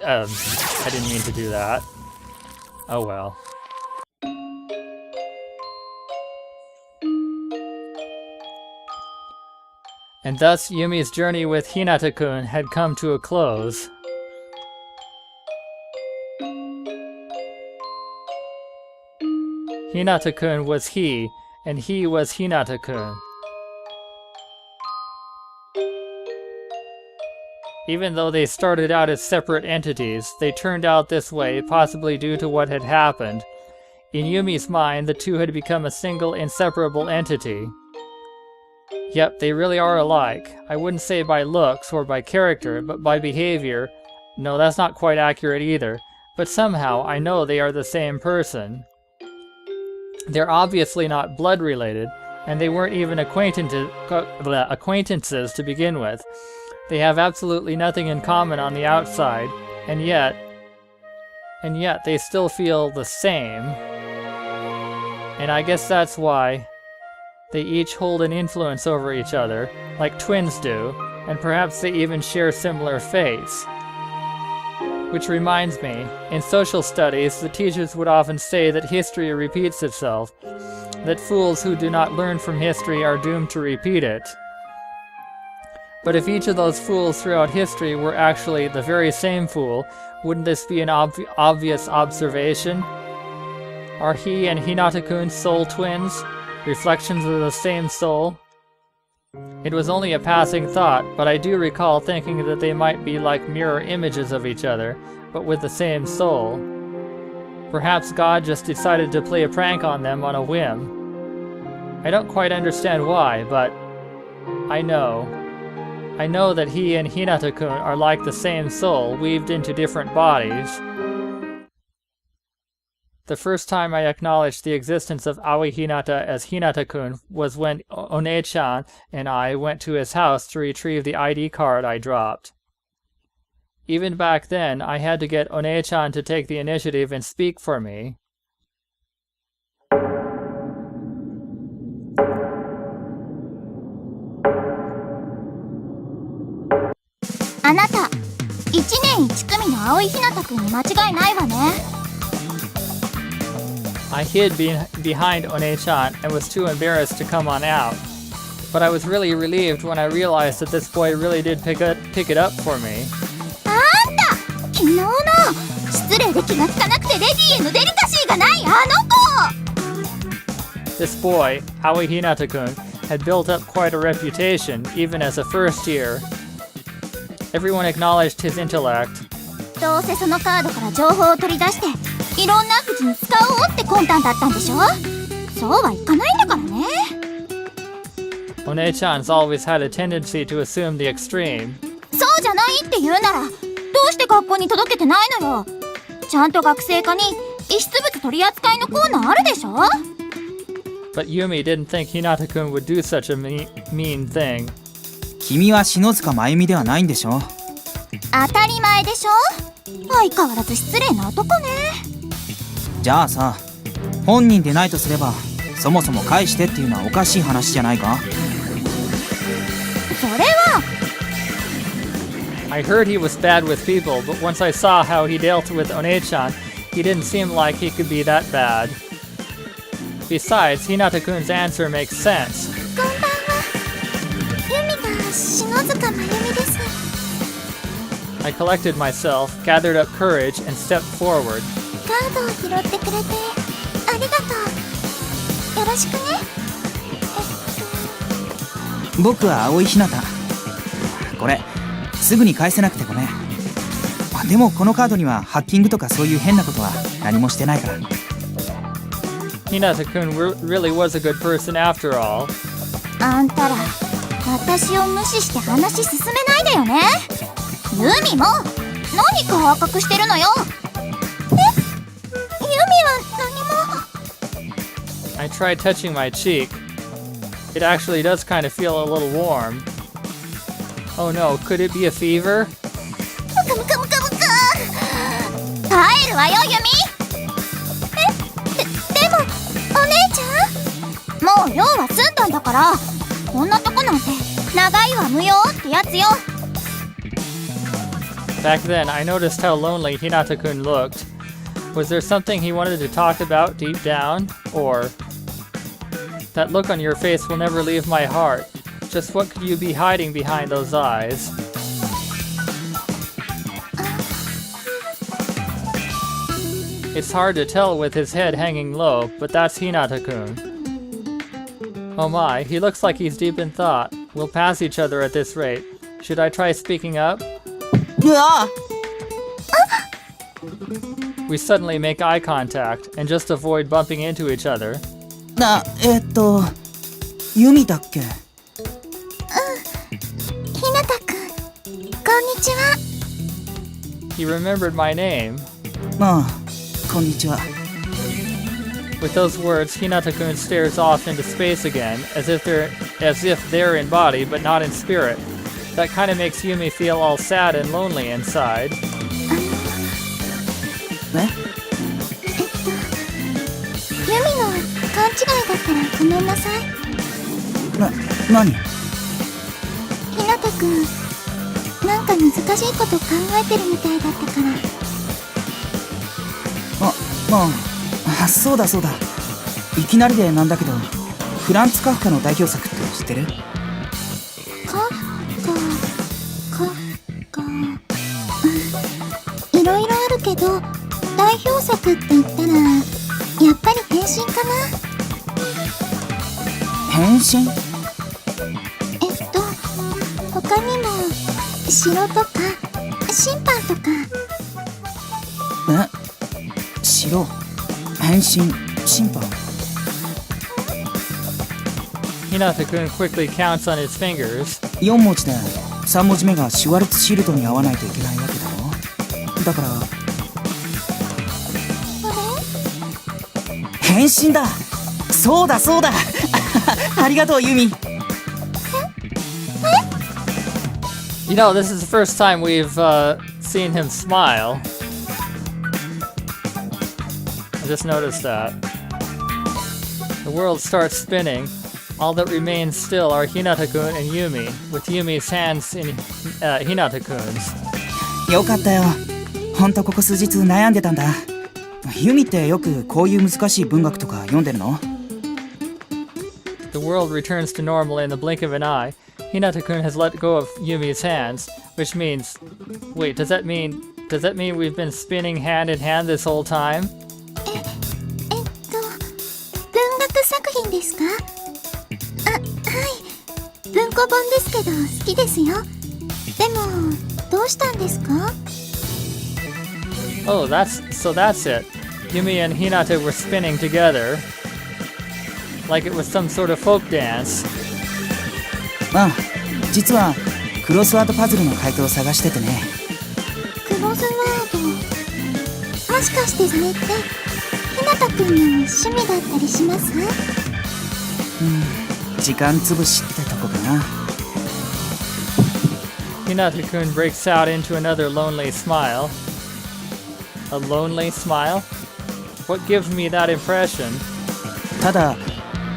I didn't mean to do that. Oh well. And thus, Yumi's journey with Hinata-kun had come to a close. Hinata-kun was he, and he was Hinata-kun. Even though they started out as separate entities, they turned out this way, possibly due to what had happened. In Yumi's mind, the two had become a single, inseparable entity. Yep, they really are alike. I wouldn't say by looks or by character, but by behavior. No, that's not quite accurate either. But somehow, I know they are the same person. They're obviously not blood-related, and they weren't even acquaintances to begin with. They have absolutely nothing in common on the outside, and yet they still feel the same. And I guess that's why they each hold an influence over each other, like twins do, and perhaps they even share similar fates. Which reminds me, in social studies, the teachers would often say that history repeats itself, that fools who do not learn from history are doomed to repeat it. But if each of those fools throughout history were actually the very same fool, wouldn't this be an obvious observation? Are he and Hinata-kun soul twins? Reflections of the same soul? It was only a passing thought, but I do recall thinking that they might be like mirror images of each other, but with the same soul. Perhaps God just decided to play a prank on them on a whim. I don't quite understand why, but I know that he and Hinata-kun are like the same soul weaved into different bodies. The first time I acknowledged the existence of Aoi Hinata as Hinata-kun was when One-chan and I went to his house to retrieve the ID card I dropped. Even back then, I had to get One-chan to take the initiative and speak for me. あなた、1年1組の青井ひなたくんに間違いないわね。I hid behind One-chan and was too embarrassed to come on out. But I was really relieved when I realized that this boy really did pick it up for me. あんた、昨日の失礼で気がつかなくてレディへのデリカシーがないあの子。 This boy, Aoi Hinata-kun, had built up quite a reputation, even as a first year. Everyone acknowledged his intellect. どうせそのカードから情報を取り出していろんな悪事に使おうって魂胆だったんでしょ。そうはいかないんだからね。 One-chan's always had a tendency to assume the extreme. そうじゃないって言うならどうして学校に届けてないのよ。ちゃんと学生課に遺失物取り扱いのコーナーあるでしょ。 But Yumi didn't think Hinata-kun would do such a mean thing. 君は篠塚真由美ではないんでしょ。当たり前でしょ。相変わらず失礼な男ね。じゃあさ、本人でないとすればそもそも返してっていうのはおかしい話じゃないか。それは I heard he was bad with people, but once I saw how he dealt with One-chan, he didn't seem like he could be that bad. Besides, Hinata-kun's answer makes sense. こんばんは。ユミが篠塚真由美です。 I collected myself, gathered up courage, and stepped forward. カードを拾ってくれてありがとう。よろしくね。僕は青井ひなた。これすぐに返せなくてごめん。でもこのカードにはハッキングとかそういう変なことは何もしてないから。Hinata-kun really was a good person after all. あんたら私を無視して話進めないでよね。ユミも何か赤くしてるのよ。ユミは何も。 I tried touching my cheek. It actually does kind of feel a little warm. Oh no, could it be a fever? ムカムカムカムカ。帰るわよユミ。でもお姉ちゃん、もう用は済んだんだから、こんなとこなんて長いは無用ってやつよ。Back then, I noticed how lonely Hinata-kun looked. Was there something he wanted to talk about deep down? Or... That look on your face will never leave my heart. Just what could you be hiding behind those eyes? It's hard to tell with his head hanging low, but that's Hinata-kun. Oh my, he looks like he's deep in thought. We'll pass each other at this rate. Should I try speaking up? We suddenly make eye contact and just avoid bumping into each other. ユミだっけ？ひなたくん、こんにちは。 He remembered my name. ああ、こんにちは。 With those words, Hinata-kun stares off into space again, as if they're in body but not in spirit. That kind of makes Yumi feel all sad and lonely inside. ユミの勘違いだったらごめんなさい。何？ひなたくん、なんか難しいこと考えてるみたいだったから。そうだ。いきなりでなんだけど、フランツ・カフカの代表作って知ってる？カフカ。いろいろあるけど、代表作って言ったら、やっぱり変身かな。変身？他にも城とか審判とか。城、変身、審判。Hinata-kun quickly counts on his fingers. 4文字で3文字目がシュワルツシルトに合わないといけないわけだろ。だから変身だ。そうだありがとうユミ。You know, this is the first time we've seen him smile. I just noticed that. The world starts spinning. All that remains still are Hinata-kun and Yumi, with Yumi's hands in Hinata-kun's. よかったよ。ほんとここ数日悩んでたんだ。ユミってよくこういう難しい文学とか読んでるの？ The world returns to normal in the blink of an eye. Hinata-kun has let go of Yumi's hands, which means... Wait, does that mean we've been spinning hand in hand this whole time? 文学作品ですか？はい。文庫本ですけど好きですよ。でも、どうしたんですか？ Oh, that's it. Yumi and Hinata were spinning together. Like it was some sort of folk dance. 実はクロスワードパズルの回答を探しててね。クロスワード、もしかしてそれってひなたくんの趣味だったりします？時間つぶしってとこかな。 Hinata-kun breaks out into another lonely smile. A lonely smile? What gives me that impression? ただ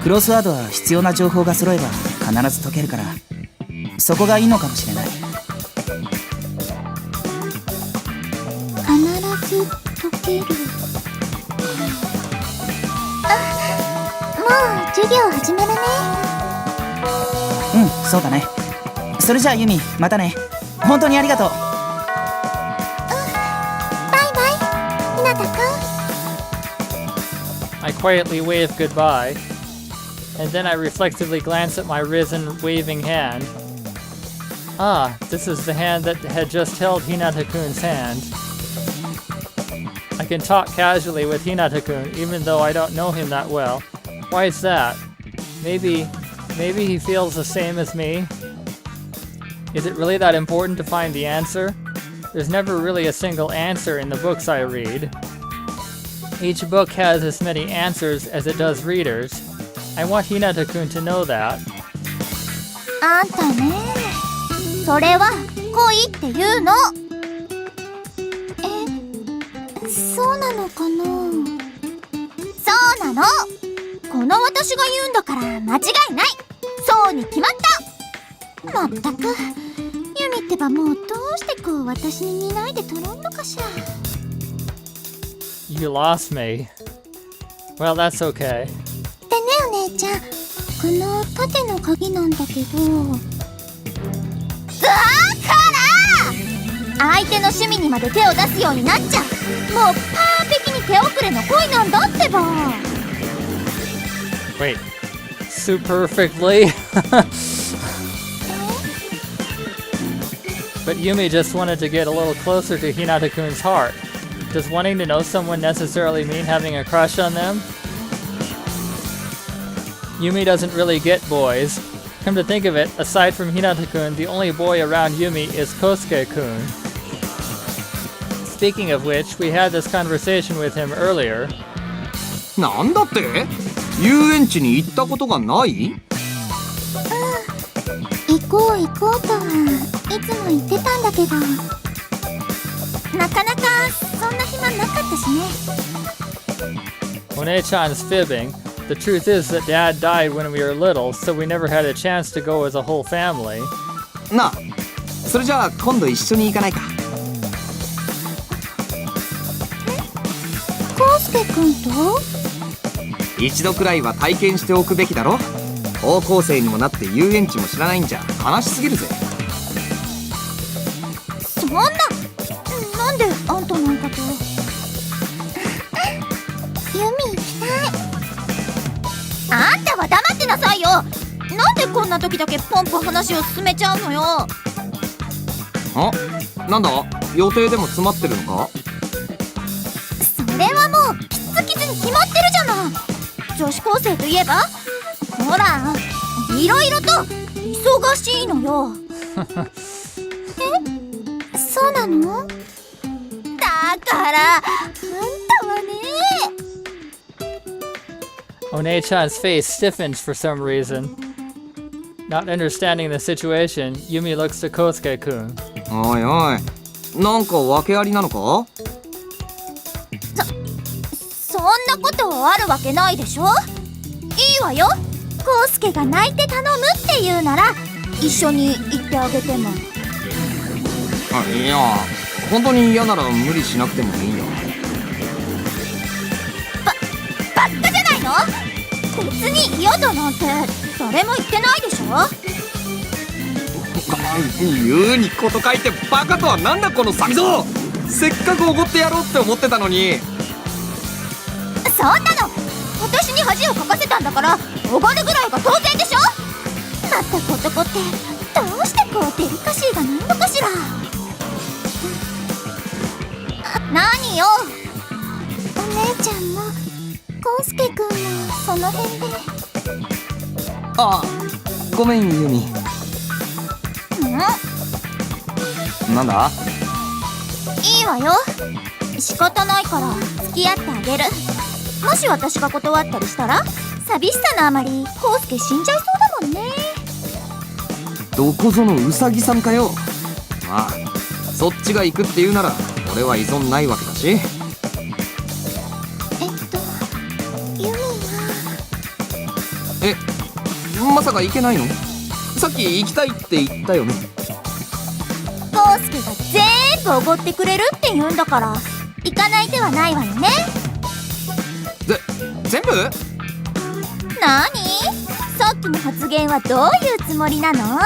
クロスワードは必要な情報が揃えば必ず解けるから、そこがいいのかもしれない。必ず解ける。もう授業始めるね。そうだね。それじゃあユミ、またね。本当にありがとう。バイバイ、ひなたくん。I quietly wave goodbye, and then I reflectively glance at my risen, waving hand. Ah, this is the hand that had just held Hinata-kun's hand. I can talk casually with Hinata-kun, even though I don't know him that well. Why is that? Maybe he feels the same as me? Is it really that important to find the answer? There's never really a single answer in the books I read. Each book has as many answers as it does readers. I want Hinata-kun to know that. あんたね、それは恋っていうの。そうなのかな？そうなの。この私が言うんだから間違いない。そうに決まった。まったく、ユミっってばもうどうしてこう私に似ないで取ろんのかしら。 You lost me. Well, that's okay. でねお姉ちゃん、この縦の鍵なんだけど、だから相手の趣味にまで手を出すようになっちゃもうパーフェクに手遅れの恋なんだってば。 Wait. Superfectly? But Yumi just wanted to get a little closer to Hinata-kun's heart. Does wanting to know someone necessarily mean having a crush on them? Yumi doesn't really get boys. Come to think of it, aside from Hinata-kun, the only boy around Yumi is Kosuke-kun. Speaking of which, we had this conversation with him earlier. なんだって？遊園地に行ったことがない？行こう行こうとはいつも言ってたんだけど、なかなかそんな暇なかったしね。 One-chan's fibbing. The truth is that Dad died when we were little, so we never had a chance to go as a whole family. なあ、それじゃあ今度一緒に行かないか？コウスケくんと？一度くらいは体験しておくべきだろ。高校生にもなって遊園地も知らないんじゃ悲しすぎるぜ。そんな、なんであんたなんかと。ユミ行きたい。あんたは黙ってなさいよ。なんでこんな時だけポンポン話を進めちゃうのよ。あ、なんだ、予定でも詰まってるのか？それはもうキツキツに決まってるじゃない。女子高生といえばほら、いろいろと忙しいのよ。え、そうなの？だからあんたはね。 One-chan's face stiffens for some reason. Not understanding the situation, Yumi looks to Kosuke-kun. おいおい、なんか訳ありなのか？そんなことあるわけないでしょ。いいわよ。コウスケが泣いて頼むって言うなら一緒に行ってあげても。あ、いや、本当に嫌なら無理しなくてもいいよ。バッカじゃないの？別に嫌だなんて誰も言ってないでしょ。言うにこと書いてバカとはなんだこのサミゾウ。せっかくおごってやろうって思ってたのに。そんなの私に恥をかかせたんだからおごるぐらいが当然でしょ。まったく男ってどうしてこうデリカシーがないのかしら。何よ。お姉ちゃんもコウスケくんもその辺で。あ、ごめんユミ。なんだ？いいわよ。仕方ないから付き合ってあげる。もし私が断ったりしたら寂しさのあまりコウスケ死んじゃいそうだもんね。どこぞのウサギさんかよ。まあそっちが行くって言うなら俺は依存ないわけだし。ユミは。え、まさか行けないの？さっき行きたいって言ったよね。コウスケが全部おごってくれるって言うんだから行かない手はないわよね。全部？なに？さっきの発言はどういうつもりなの？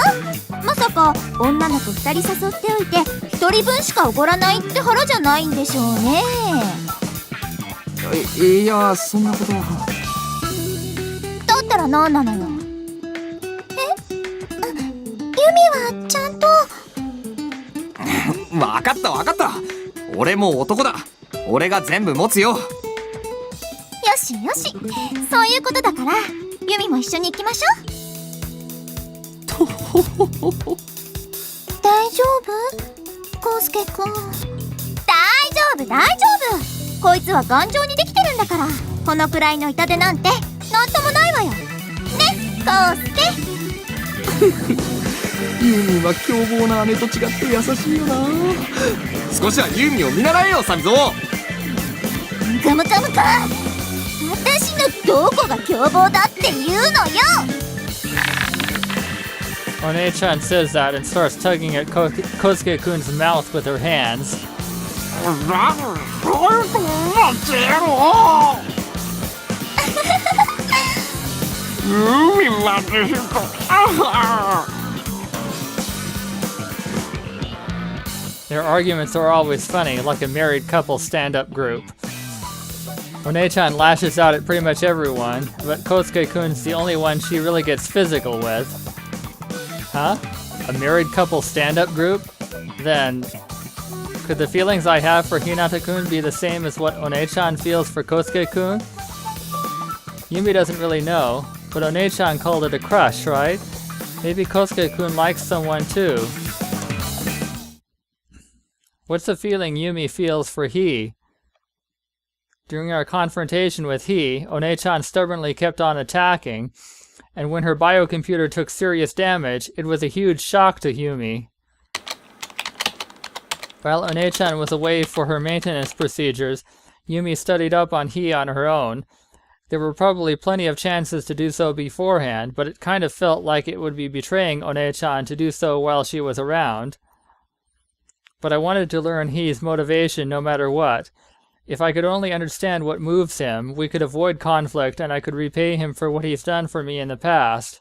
まさか女の子2人誘っておいて1人分しかおごらないって腹じゃないんでしょうね。いや、そんなことは。だったら何なのよ。ユミはちゃんと。分かった分かった。俺も男だ。俺が全部持つよ。よしよし、そういうことだからユミも一緒に行きましょう。大丈夫？コウスケくん。大丈夫大丈夫。こいつは頑丈にできてるんだからこのくらいの痛手なんてなんともないわよ。ね、コウスケ。ユーミンは凶暴な姉と違って優しいよな。少しはユーミンを見習えよサミゾウ。ムカムカムカ。私のどこが凶暴だっていうのよ。One-chan says that and starts tugging at Kosuke-kun's mouth with her hands. Their arguments are always funny, like a married couple stand-up group. One-chan lashes out at pretty much everyone, but Kosuke-kun's the only one she really gets physical with. Huh? A married couple stand-up group? Then, could the feelings I have for Hinata-kun be the same as what One-chan feels for Kosuke-kun? Yumi doesn't really know, but One-chan called it a crush, right? Maybe Kosuke-kun likes someone too. What's the feeling Yumi feels for he? During our confrontation with he, One-chan stubbornly kept on attacking, and when her biocomputer took serious damage, it was a huge shock to Yumi. While One-chan was away for her maintenance procedures, Yumi studied up on he on her own. There were probably plenty of chances to do so beforehand, but it kind of felt like it would be betraying One-chan to do so while she was around. But I wanted to learn he's motivation no matter what. If I could only understand what moves him, we could avoid conflict and I could repay him for what he's done for me in the past.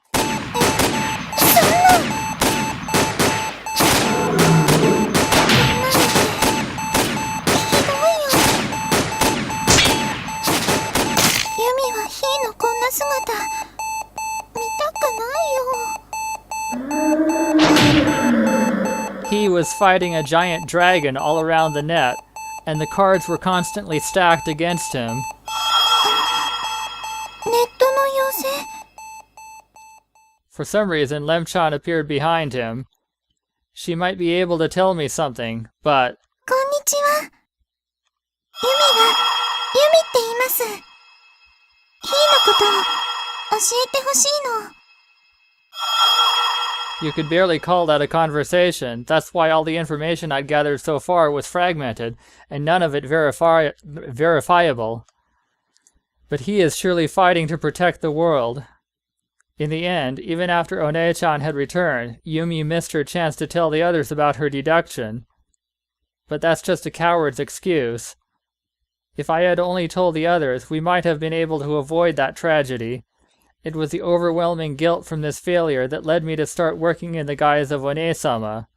He was fighting a giant dragon all around the net, and the cards were constantly stacked against him. For some reason, Lem-chan appeared behind him. She might be able to tell me something, but... Konnichiwa. Yumi ga Yumiって言います。ヒーのことを教えてほしいの。 You could barely call that a conversation. That's why all the information I'd gathered so far was fragmented, and none of it verifiable. But he is surely fighting to protect the world. In the end, even after One-chan had returned, Yumi missed her chance to tell the others about her deduction. But that's just a coward's excuse. If I had only told the others, we might have been able to avoid that tragedy. It was the overwhelming guilt from this failure that led me to start working in the guise of One-sama.